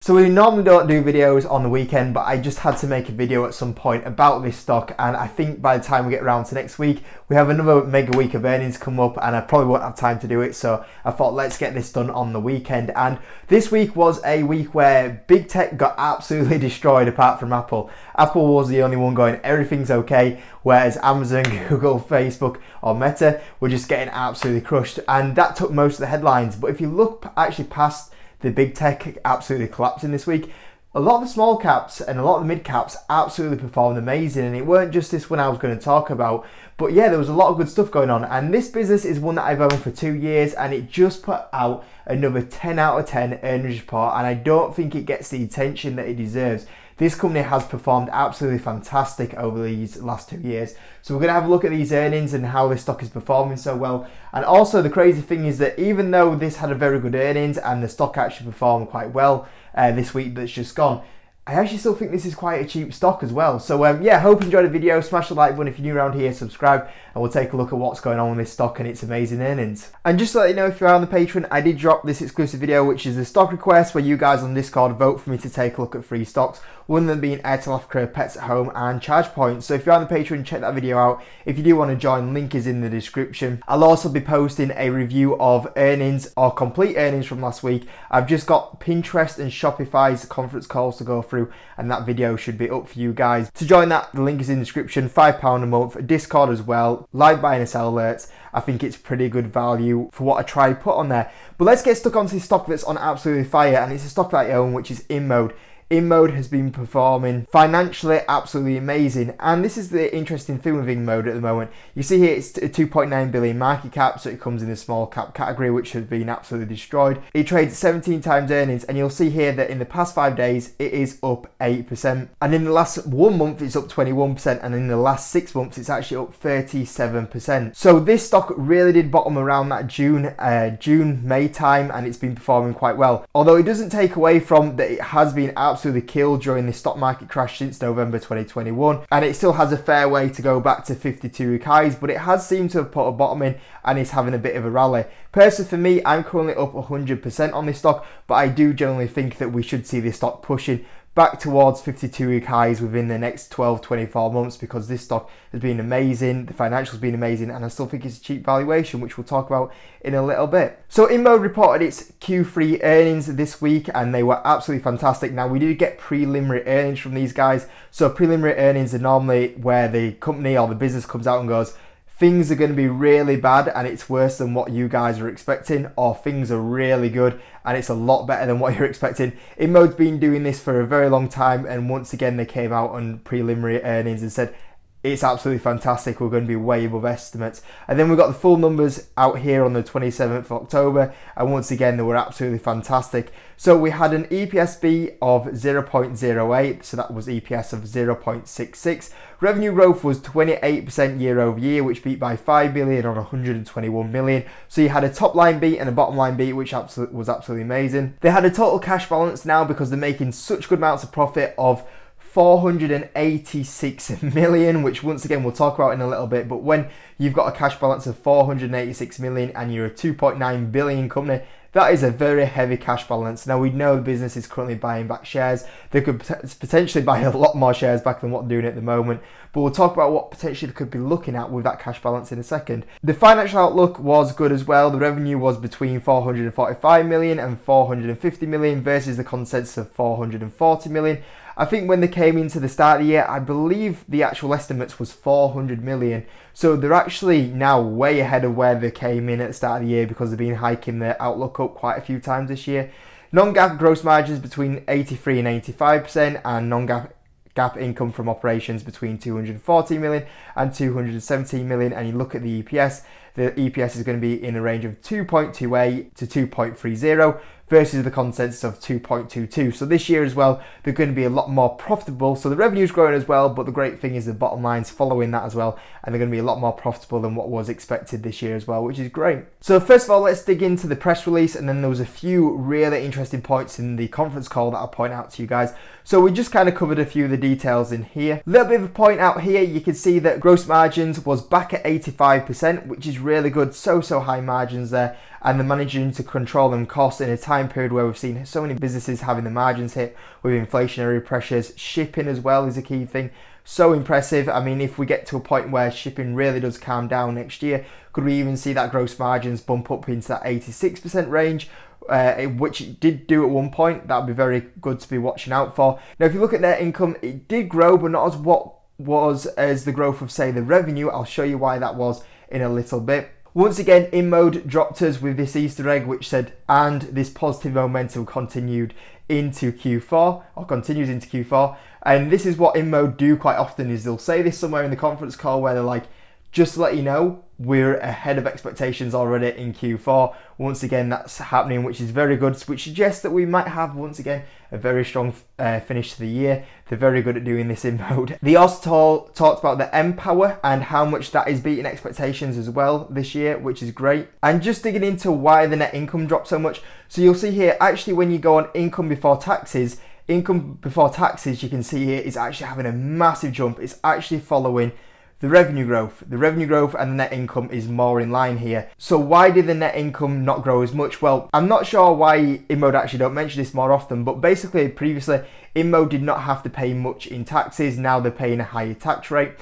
So we normally don't do videos on the weekend, but I just had to make a video at some point about this stock, and I think by the time we get around to next week, we have another mega week of earnings come up, and I probably won't have time to do it, so I thought let's get this done on the weekend. And this week was a week where big tech got absolutely destroyed apart from Apple. Apple was the only one going, everything's okay, whereas Amazon, Google, Facebook or Meta were just getting absolutely crushed, and that took most of the headlines. But if you look actually past the big tech absolutely collapsing this week, a lot of the small caps and a lot of the mid caps absolutely performed amazing. And it weren't just this one I was going to talk about, but yeah, there was a lot of good stuff going on. And this business is one that I've owned for 2 years, and it just put out another 10 out of 10 earnings report, and I don't think it gets the attention that it deserves. This company has performed absolutely fantastic over these last 2 years. So we're going to have a look at these earnings and how this stock is performing so well. And also the crazy thing is that even though this had a very good earnings and the stock actually performed quite well this week that's just gone, I actually still think this is quite a cheap stock as well. So yeah, hope you enjoyed the video. Smash the like button if you're new around here, subscribe, and we'll take a look at what's going on with this stock and its amazing earnings. And just to let you know, if you're on the Patreon, I did drop this exclusive video, which is a stock request where you guys on Discord vote for me to take a look at 3 stocks, one of them being Airtel Africa, Pets at Home and ChargePoint. So if you're on the Patreon, check that video out. If you do want to join, link is in the description. I'll also be posting a review of earnings or complete earnings from last week. I've just got Pinterest and Shopify's conference calls to go through, and that video should be up for you guys. To join that, the link is in the description. £5 a month, Discord as well, live buy and sell alerts. I think it's pretty good value for what I try to put on there. But let's get stuck onto this stock that's on absolutely fire, and it's a stock that I own, which is Inmode. Inmode has been performing financially absolutely amazing, and this is the interesting thing with Inmode at the moment. You see here it's a 2.9 billion market cap, so it comes in the small cap category, which has been absolutely destroyed. It trades 17 times earnings, and you'll see here that in the past 5 days it is up 8%, and in the last 1 month it's up 21%, and in the last 6 months it's actually up 37%. So this stock really did bottom around that June-May time, and it's been performing quite well. Although it doesn't take away from that it has been absolutely killed during the stock market crash since November 2021, and it still has a fair way to go back to 52-week highs, but it has seemed to have put a bottom in and is having a bit of a rally. Personally for me, I'm currently up 100% on this stock, but I do generally think that we should see this stock pushing back towards 52-week highs within the next 12-24 months, because this stock has been amazing, the financials have been amazing, and I still think it's a cheap valuation, which we'll talk about in a little bit. So Inmode reported its Q3 earnings this week, and they were absolutely fantastic. Now we did get preliminary earnings from these guys. So preliminary earnings are normally where the company or the business comes out and goes, things are going to be really bad and it's worse than what you guys are expecting, or things are really good and it's a lot better than what you're expecting. Inmode's been doing this for a very long time, and once again they came out on preliminary earnings and said it's absolutely fantastic, we're going to be way above estimates. And then we've got the full numbers out here on the 27th of October, and once again they were absolutely fantastic. So we had an EPS B of 0.08, so that was EPS of 0.66. Revenue growth was 28% year over year, which beat by 5 billion on 121 million. So you had a top line beat and a bottom line beat, which was absolutely amazing. They had a total cash balance now, because they're making such good amounts of profit, of 486 million, which once again we'll talk about in a little bit. But when you've got a cash balance of 486 million and you're a 2.9 billion company, that is a very heavy cash balance. Now we know the business is currently buying back shares. They could potentially buy a lot more shares back than what they're doing at the moment, but we'll talk about what potentially they could be looking at with that cash balance in a second. The financial outlook was good as well. The revenue was between 445 million and 450 million versus the consensus of 440 million. I think when they came into the start of the year, I believe the actual estimates was 400 million. So they're actually now way ahead of where they came in at the start of the year, because they've been hiking their outlook up quite a few times this year. Non-GAAP gross margins between 83 and 85%, and non-GAAP income from operations between 240 million and 217 million. And you look at the EPS is going to be in a range of 2.28 to 2.30 versus the consensus of 2.22. So this year as well, they're going to be a lot more profitable. So the revenue's growing as well, but the great thing is the bottom line's following that as well, and they're going to be a lot more profitable than what was expected this year as well, which is great. So first of all, let's dig into the press release, and then there was a few really interesting points in the conference call that I'll point out to you guys. So we just kind of covered a few of the details in here. A little bit of a point out here, you can see that gross margins was back at 85%, which is really good. So high margins there. and they're managing to control them costs in a time period where we've seen so many businesses having the margins hit with inflationary pressures. Shipping as well is a key thing. So impressive. I mean, if we get to a point where shipping really does calm down next year, could we even see that gross margins bump up into that 86% range? Which it did do at one point. That would be very good to be watching out for. Now, if you look at net income, it did grow, but not as what was as the growth of, say, the revenue. I'll show you why that was in a little bit. Once again, Inmode dropped us with this Easter egg, which said, and this positive momentum continued into Q4, or continues into Q4. And this is what Inmode do quite often, is they'll say this somewhere in the conference call where they're like, just to let you know, we're ahead of expectations already in Q4. Once again, that's happening, which is very good, which suggests that we might have, once again, a very strong finish to the year. They're very good at doing this in mode. They also talked about the Empower and how much that is beating expectations as well this year, which is great. And just digging into why the net income dropped so much. So you'll see here, actually, when you go on income before taxes, you can see here is actually having a massive jump. It's actually following the revenue growth. The revenue growth and the net income is more in line here. So why did the net income not grow as much? Well, I'm not sure why Inmode actually don't mention this more often, but basically previously Inmode did not have to pay much in taxes. Now they're paying a higher tax rate,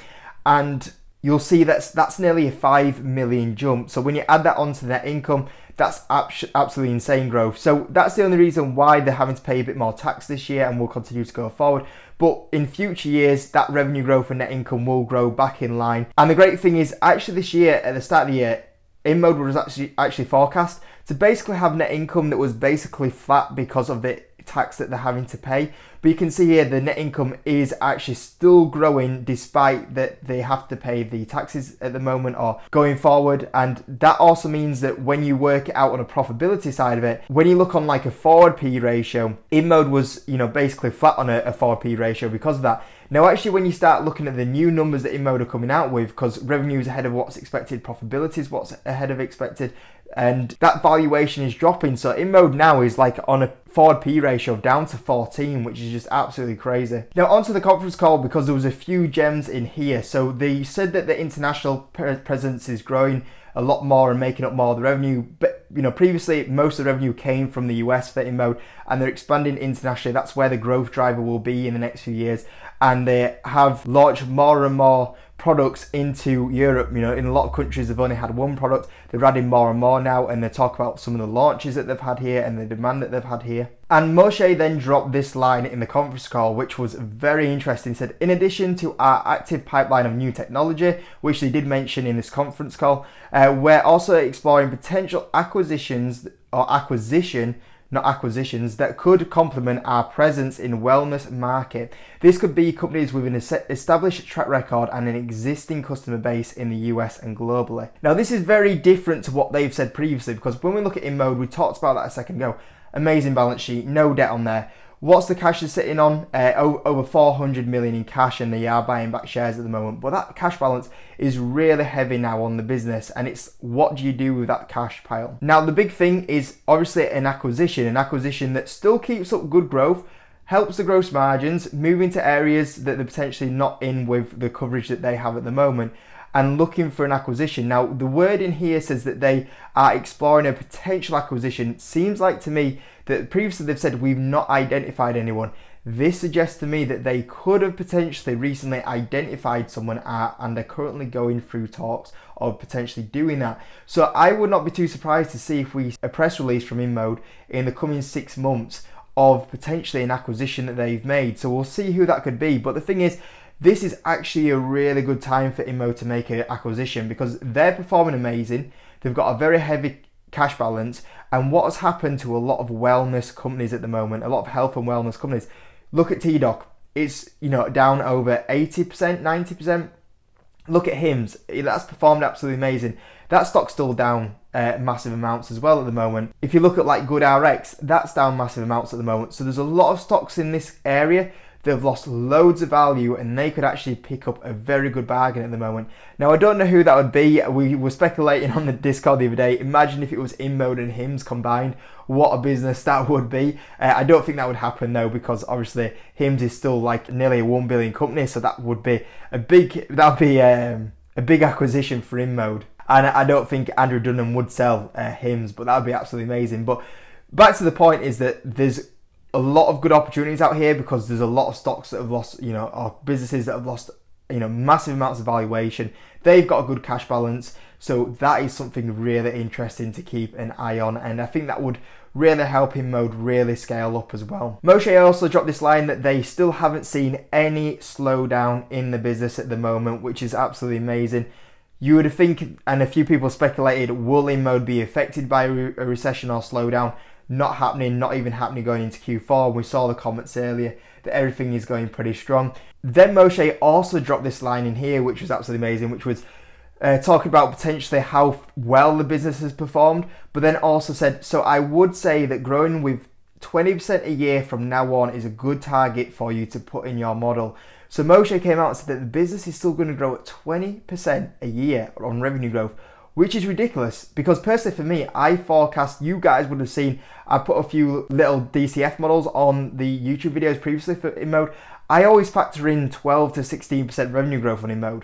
and you'll see that's nearly a 5 million jump. So when you add that onto the net income, that's absolutely insane growth. So that's the only reason why they're having to pay a bit more tax this year, and will continue to go forward. But in future years, that revenue growth and net income will grow back in line. And the great thing is, actually this year, at the start of the year, Inmode was actually forecast to basically have net income that was basically flat because of the tax that they're having to pay. But you can see here the net income is actually still growing despite that they have to pay the taxes at the moment or going forward. And that also means that when you work it out on a profitability side of it, when you look on like a forward P ratio, Inmode was, you know, basically flat on a forward P ratio because of that. Now, actually, when you start looking at the new numbers that Inmode are coming out with, because revenue is ahead of what's expected, profitability is what's ahead of expected, and that valuation is dropping. So Inmode now is like on a forward P ratio down to 14, which is just absolutely crazy. Now onto the conference call, because there was a few gems in here. So they said that the international presence is growing a lot more and making up more of the revenue. But you know, previously most of the revenue came from the US for Inmode, and they're expanding internationally. That's where the growth driver will be in the next few years. And they have launched more and more products into Europe. You know, in a lot of countries they've only had one product. They're adding more and more now, and they talk about some of the launches that they've had here and the demand that they've had here. And Moshe then dropped this line in the conference call, which was very interesting. He said, in addition to our active pipeline of new technology, which they did mention in this conference call, we're also exploring potential acquisitions that could complement our presence in wellness market. This could be companies with an established track record and an existing customer base in the US and globally. Now, this is very different to what they've said previously, because when we look at Inmode, we talked about that a second ago. Amazing balance sheet, no debt on there. What's the cash they're sitting on? Over 400 million in cash, and they are buying back shares at the moment. But that cash balance is really heavy now on the business, and it's what do you do with that cash pile? Now, the big thing is obviously an acquisition that still keeps up good growth, helps the gross margins, move into areas that they're potentially not in with the coverage that they have at the moment, and looking for an acquisition. Now, the word in here says that they are exploring a potential acquisition. It seems like to me that previously they've said we've not identified anyone. This suggests to me that they could have potentially recently identified someone and are currently going through talks of potentially doing that. So I would not be too surprised to see if we a press release from Inmode in the coming 6 months of potentially an acquisition that they've made. So we'll see who that could be. But the thing is, this is actually a really good time for Inmode to make an acquisition, because they're performing amazing. They've got a very heavy cash balance, and what has happened to a lot of wellness companies at the moment, a lot of health and wellness companies, look at T-Doc, it's, you know, down over 80%, 90%. Look at Hims, that's performed absolutely amazing. That stock's still down massive amounts as well at the moment. If you look at like GoodRx, that's down massive amounts at the moment. So there's a lot of stocks in this area they've lost loads of value, and they could actually pick up a very good bargain at the moment. Now, I don't know who that would be. We were speculating on the Discord the other day. Imagine if it was Inmode and Hims combined. What a business that would be. I don't think that would happen though, because obviously Hims is still like nearly a 1 billion company, so that would be a big, a big acquisition for Inmode. And I don't think Andrew Dunham would sell HIMS, but that would be absolutely amazing. But back to the point is that there's a lot of good opportunities out here because there's a lot of stocks that have lost, or businesses that have lost, massive amounts of valuation. They've got a good cash balance. So that is something really interesting to keep an eye on. And I think that would really help Inmode really scale up as well. Moshe also dropped this line that they still haven't seen any slowdown in the business at the moment, which is absolutely amazing. You would think, and a few people speculated, will Inmode be affected by a recession or slowdown? Not happening, not even happening going into Q4. We saw the comments earlier that everything is going pretty strong. Then Moshe also dropped this line in here, which was absolutely amazing, which was talking about potentially how well the business has performed, but then also said, so I would say that growing with 20% a year from now on is a good target for you to put in your model. So Moshe came out and said that the business is still going to grow at 20% a year on revenue growth, which is ridiculous because personally for me, I forecast, you guys would have seen, I put a few little DCF models on the YouTube videos previously for Inmode. I always factor in 12 to 16% revenue growth on Inmode.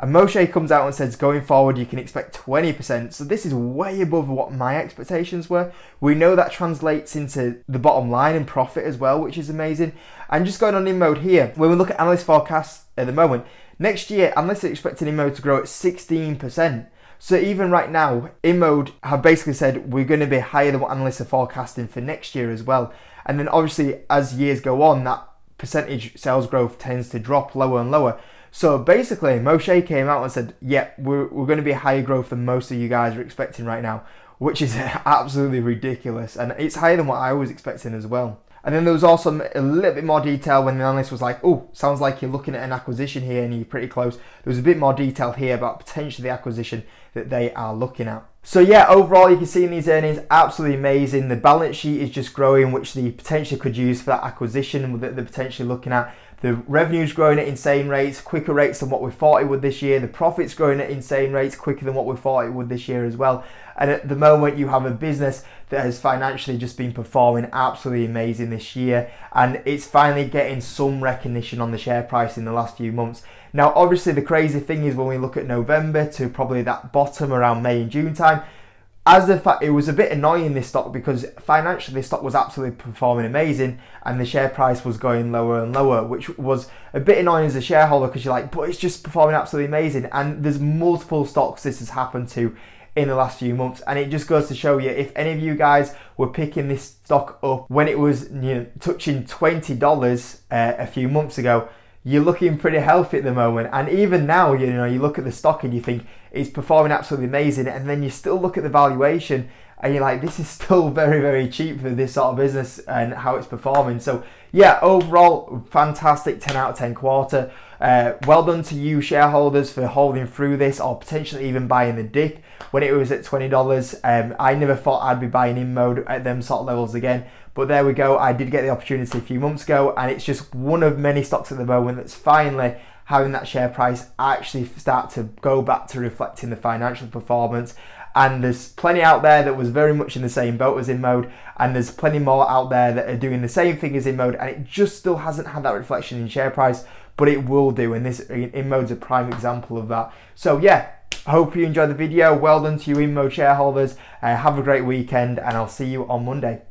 And Moshe comes out and says, going forward, you can expect 20%. So this is way above what my expectations were. We know that translates into the bottom line and profit as well, which is amazing. And just going on Inmode here, when we look at analyst forecasts at the moment, next year, analysts are expecting Inmode to grow at 16%. So even right now, Inmode have basically said we're going to be higher than what analysts are forecasting for next year as well. And then obviously, as years go on, that percentage sales growth tends to drop lower and lower. So basically, Moshe came out and said, yeah, we're going to be higher growth than most of you guys are expecting right now, which is absolutely ridiculous. And it's higher than what I was expecting as well. And then there was also a little bit more detail when the analyst was like, oh, sounds like you're looking at an acquisition here and you're pretty close. There was a bit more detail here about potentially the acquisition that they are looking at. So yeah, overall, you can see in these earnings, absolutely amazing. The balance sheet is just growing, which they potentially could use for that acquisition that they're potentially looking at. The revenue's growing at insane rates, quicker rates than what we thought it would this year. The profit's growing at insane rates, quicker than what we thought it would this year as well. And at the moment, you have a business that has financially just been performing absolutely amazing this year. And it's finally getting some recognition on the share price in the last few months. Now, obviously, the crazy thing is when we look at November to probably that bottom around May and June time, as the fact it was a bit annoying this stock because financially this stock was absolutely performing amazing and the share price was going lower and lower, which was a bit annoying as a shareholder because you're like, but it's just performing absolutely amazing. And there's multiple stocks this has happened to in the last few months, and it just goes to show you, if any of you guys were picking this stock up when it was touching $20 a few months ago, you're looking pretty healthy at the moment. And even now, you look at the stock and you think it's performing absolutely amazing, and then you still look at the valuation and you're like, this is still very, very cheap for this sort of business and how it's performing. So yeah, overall, fantastic 10 out of 10 quarter. Well done to you shareholders for holding through this or potentially even buying the dip when it was at $20. I never thought I'd be buying Inmode at them sort of levels again. But there we go, I did get the opportunity a few months ago, and it's just one of many stocks at the moment that's finally having that share price actually start to go back to reflecting the financial performance. And there's plenty out there that was very much in the same boat as Inmode, and there's plenty more out there that are doing the same thing as Inmode, and it just still hasn't had that reflection in share price, but it will do, and this Inmode's a prime example of that. So yeah, hope you enjoyed the video. Well done to you Inmode shareholders. Have a great weekend, and I'll see you on Monday.